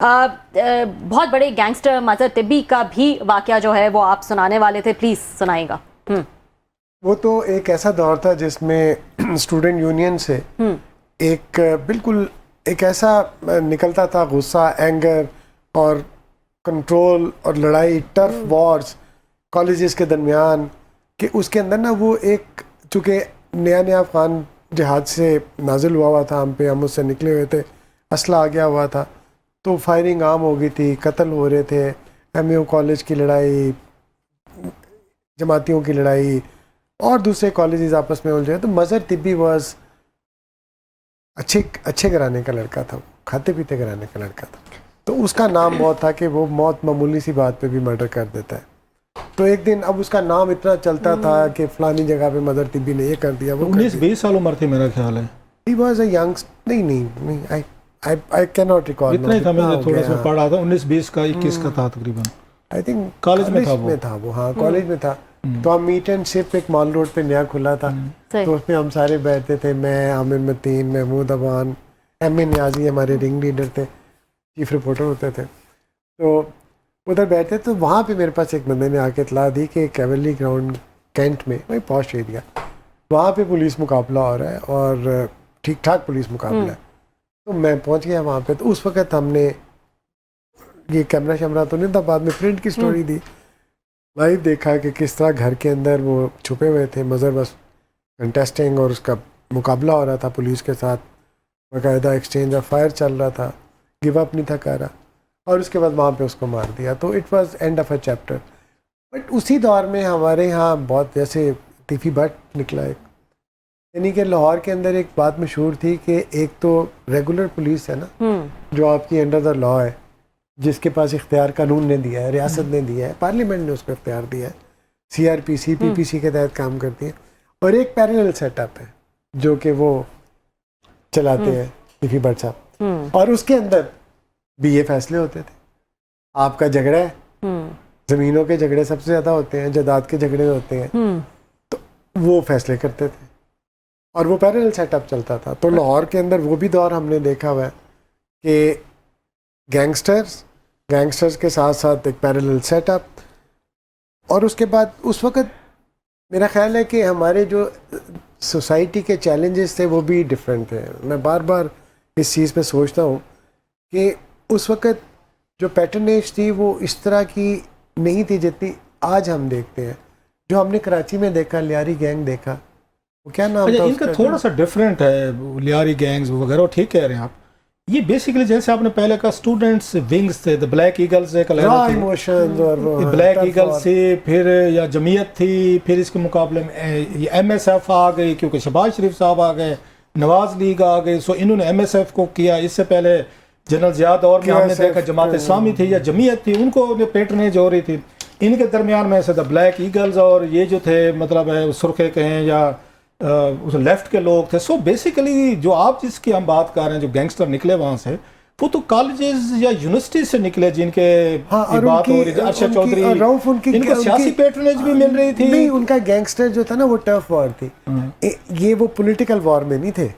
بہت بڑے گینگسٹر مظہر طبی کا بھی واقعہ جو ہے وہ آپ سنانے والے تھے، پلیز سنائیں گا. وہ تو ایک ایسا دور تھا جس میں اسٹوڈنٹ یونین سے ایک بالکل ایک ایسا نکلتا تھا غصہ، اینگر اور کنٹرول اور لڑائی، ٹرف وارز کالجز کے درمیان، کہ اس کے اندر نا وہ ایک، چونکہ نیا نیا افغان جہاد سے نازل ہوا تھا ہم پہ، ہم اس سے نکلے ہوئے تھے، اسلحہ آ گیا ہوا تھا، تو فائرنگ عام ہو گئی تھی، قتل ہو رہے تھے، ایم یو کالج کی لڑائی، جماعتیوں کی لڑائی اور دوسرے کالجز آپس میں الجھے. تو مظہر طبی واز اچھے گھرانے کا لڑکا تھا، کھاتے پیتے گھرانے کا لڑکا تھا. تو اس کا نام بہت تھا کہ وہ موت معمولی سی بات پہ بھی مرڈر کر دیتا ہے. تو ایک دن اب اس کا نام اتنا چلتا تھا کہ فلانی جگہ پہ مظہر طبی نے یہ کر دیا، وہ 19-20 سال عمر تھی میرا خیال ہے. He was a young نہیں I cannot recall. اتنا ہی تھا، میں نے تھوڑا سا پڑھا تھا، 19-20 کا 21 کا تھا تقریباً. آئی تھنک کالج میں تھا وہ. ہاں کالج میں تھا. تو ہم میٹ اینڈ شپ ایک مال روڈ پہ نیا کھلا تھا، تو اس میں ہم سارے بیٹھتے تھے، میں، عامر متین، محمود ابان، ایم اے نیازی ہمارے رنگ لیڈر تھے، چیف رپورٹر ہوتے تھے. تو ادھر بیٹھتے، تو وہاں پہ میرے پاس ایک بندے نے آ کے اطلاع دی کہ کیولری گراؤنڈ کینٹ میں، وہی پوش ایریا، وہاں پہ پولیس مقابلہ ہو رہا ہے اور ٹھیک ٹھاک پولیس مقابلہ ہے. تو میں پہنچ گیا وہاں پہ. تو اس وقت ہم نے یہ کیمرہ شمرہ تو نہیں تھا، بعد میں پرنٹ کی سٹوری دی، لائیو دیکھا کہ کس طرح گھر کے اندر وہ چھپے ہوئے تھے. مظہر بس کنٹیسٹنگ اور اس کا مقابلہ ہو رہا تھا پولیس کے ساتھ، باقاعدہ ایکسچینج آف فائر چل رہا تھا، گیو اپ نہیں تھا کر رہا، اور اس کے بعد وہاں پہ اس کو مار دیا. تو it was and of a chapter. But اسی دور میں ہمارے یہاں بہت جیسے تیفی بٹ نکلا ایک، یعنی کہ لاہور کے اندر ایک بات مشہور تھی کہ ایک تو ریگولر پولیس ہے نا، جو آپ کی انڈر دا لا ہے، جس کے پاس اختیار قانون نے دیا ہے، ریاست نے دیا ہے، پارلیمنٹ نے اس کو اختیار دیا ہے، سی آر پی سی پی پی سی کے تحت کام کرتی ہے. اور ایک پیرلل سیٹ اپ ہے جو کہ وہ چلاتے ہیں تیفی بٹ صاحب، اور اس کے اندر بھی یہ فیصلے ہوتے تھے. آپ کا جھگڑا ہے، زمینوں کے جھگڑے سب سے زیادہ ہوتے ہیں، جائیداد کے جھگڑے ہوتے ہیں، تو وہ فیصلے کرتے تھے اور وہ پیرلل سیٹ اپ چلتا تھا. تو لاہور کے اندر وہ بھی دور ہم نے دیکھا ہوا ہے کہ گینگسٹرز کے ساتھ ساتھ ایک پیرلل سیٹ اپ. اور اس کے بعد اس وقت میرا خیال ہے کہ ہمارے جو سوسائٹی کے چیلنجز تھے وہ بھی ڈفرینٹ تھے. میں بار بار اس چیز پہ سوچتا ہوں کہ اس وقت جو پیٹرنیج تھی وہ اس طرح کی نہیں تھی جتنی آج ہم دیکھتے ہیں. جو ہم نے کراچی میں دیکھا، لیاری گینگ دیکھا، وہ کیا نام تھا ان کا تھوڑا سا ڈفرینٹ ہے، لیاری گینگز وغیرہ، ٹھیک کہہ رہے ہیں آپ. یہ بیسیکلی جیسے آپ نے پہلے کہا اسٹوڈنٹس ونگز تھے، بلیک ایگلز ایک بلیک ایگلز تھی، پھر یا جمعیت تھی، پھر اس کے مقابلے میں یہ ایم ایس ایف آ گئی کیونکہ شہباز شریف صاحب آ گئے، نواز لیگ آ گئی. سو انہوں نے ایم ایس ایف کو کیا. اس سے پہلے جنرل ضیاء دور میں ہم نے دیکھا جماعت اسلامی تھی یا جمعیت تھی، ان کو پیٹرنیج ہو رہی تھی. ان کے درمیان میں سے بلیک ایگلز اور یہ جو تھے مطلب ہے سرخے کہیں یا لیفٹ کے لوگ تھے. سو بیسیکلی جو آپ جس کی ہم بات کر رہے ہیں، جو گینگسٹر نکلے وہاں سے، وہ تو کالجز یا یونیورسٹی سے نکلے جن کے بات ہو رہی تھی. ارشد چودھری، ان کو سیاسی پیٹرنیج بھی مل رہی تھی. نہیں، ان کا گینگسٹر جو تھا نا وہ ٹف وار تھی، یہ وہ پولیٹیکل وار میں نہیں تھے.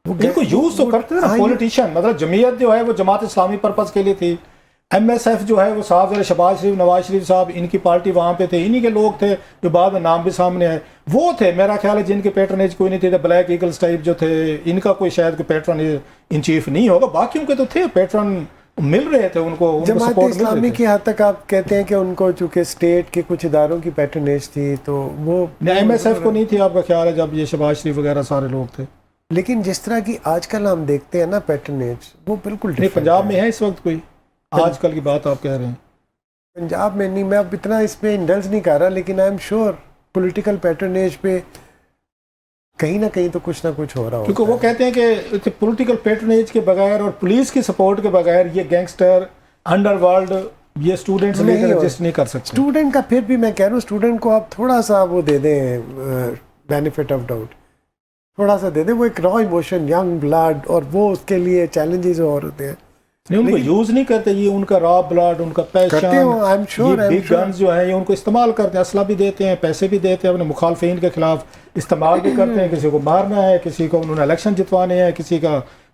ان کو یوز تو کرتے تھے نا پولیٹیشین. مطلب جمعیت جو ہے وہ جماعت اسلامی پرپز کے لیے تھی، ایم ایس ایف جو ہے وہ صاحب شہباز شریف، نواز شریف صاحب، ان کی پارٹی وہاں پہ تھے، انہی کے لوگ تھے جو بعد میں نام بھی سامنے آئے. وہ تھے میرا خیال ہے جن کے پیٹرنیج کوئی نہیں تھے. بلیک ایگلز ٹائپ جو تھے، ان کا کوئی شاید کوئی پیٹرن ان چیف نہیں ہوگا، باقیوں کے تو تھے پیٹرن مل رہے تھے ان کو. جماعت اسلامی کی حد تک آپ کہتے ہیں کہ ان کو چونکہ اسٹیٹ کے کچھ اداروں کی پیٹرنیج تھی، تو وہ ایم ایس ایف کو نہیں تھی آپ کا خیال ہے جب یہ شہباز شریف وغیرہ سارے لوگ تھے. لیکن جس طرح کی آج کل ہم دیکھتے ہیں نا پیٹرنیج، وہ بالکل نہیں. پنجاب میں ہے اس وقت کوئی آج کل کی بات آپ کہہ رہے ہیں؟ پنجاب میں نہیں، میں اب اتنا اس پہ انڈلز نہیں کر رہا، لیکن آئی ایم شیور پولیٹیکل پیٹرنیج پہ کہیں نہ کہیں تو کچھ نہ کچھ ہو رہا ہوتا ہے. کیونکہ وہ کہتے ہیں کہ پولیٹیکل پیٹرنیج کے بغیر اور پولیس کی سپورٹ کے بغیر یہ گینگسٹر انڈر ورلڈ یہ اسٹوڈنٹس ایگزسٹ نہیں کر سکتے. اسٹوڈنٹ کا پھر بھی میں کہہ رہا ہوں اسٹوڈنٹ کو آپ تھوڑا سا وہ دے دیں، بینیفٹ آف ڈاؤٹ تھوڑا سا دے دیں. وہ ایک را ایموشن، ینگ بلڈ، اور وہ اس کے لیے چیلنجز اور ہوتے ہیں. نہیں، ان کو یوز نہیں کرتے، یہ ان کا را بلڈ، ان کا پیشن، یہ بگ گنز جو ہیں یہ ان کو استعمال کرتے ہیں، اسلحہ بھی دیتے ہیں، پیسے بھی دیتے ہیں، اپنے مخالفین کے خلاف استعمال بھی کرتے ہیں. کسی کو مارنا ہے، کسی کو انہوں نے الیکشن جتوانے ہیں، کسی کا